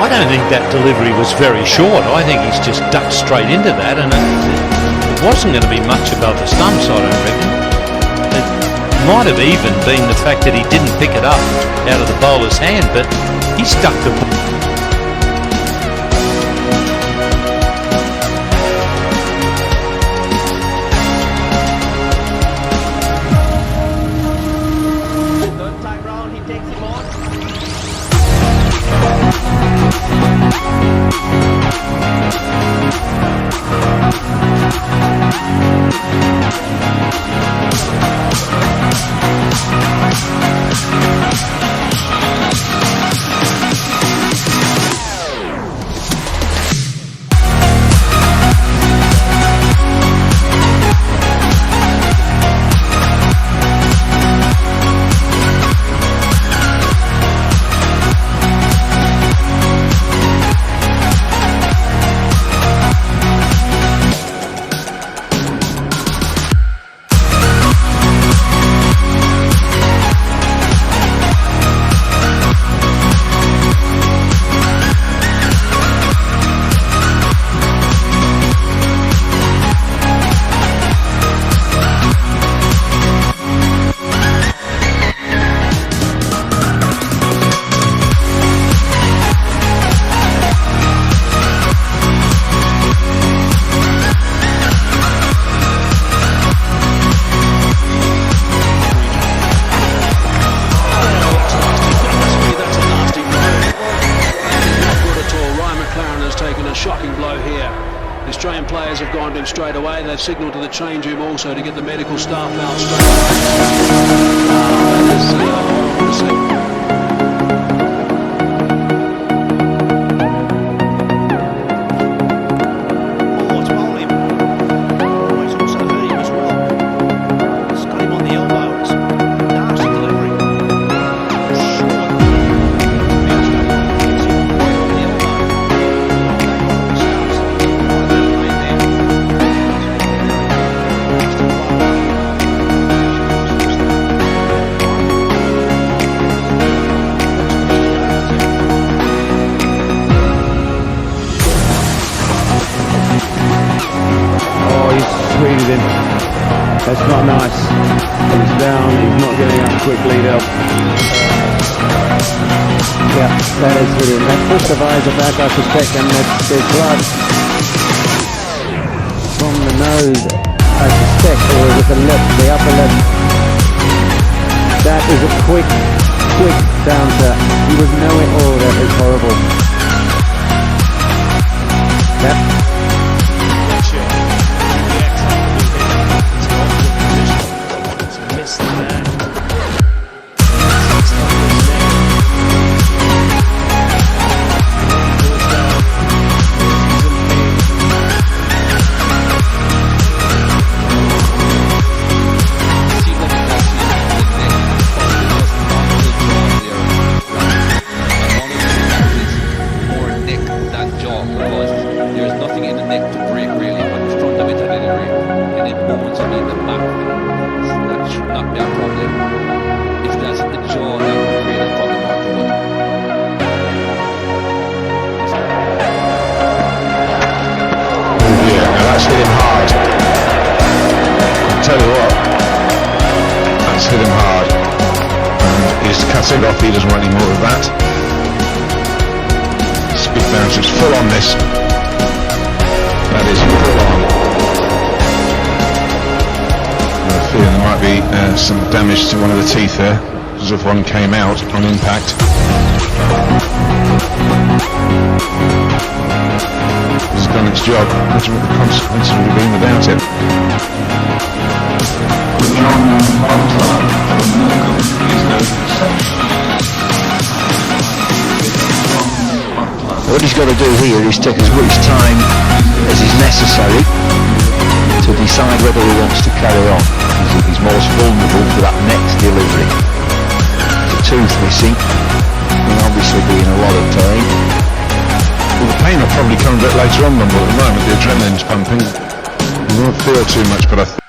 I don't think that delivery was very short. I think he's just ducked straight into that, and it wasn't going to be much above the stumps, I don't reckon. It might have even been the fact that he didn't pick it up out of the bowler's hand, but he stuck the ball. Shocking blow here. The Australian players have gone to him straight away. They've signalled to the change room also to get the medical staff out straight away. Tweeted him. That's not nice. He's down, he's not getting up quickly though. Yeah, that is hit him. That pushed the visor back, I suspect, and there's blood from the nose, I suspect, or with the lip, the upper lip. That is a quick bouncer. He was nowhere. Oh, that is horrible. That. That's hit him hard. I'll tell you what, that's hit him hard. And he's cut it off, he doesn't want any more of that. Spit bouncers full on this. That is full on. I feel there might be some damage to one of the teeth there, as if one came out on impact. It's done its job. Imagine what the consequences would have been without it. What he's got to do here is take as much time as is necessary to decide whether he wants to carry on. He's most vulnerable for that next delivery. The tooth missing will obviously be in a lot of pain. Well, the pain will probably come a bit later on, but at the moment the adrenaline's pumping. You won't feel too much, but I think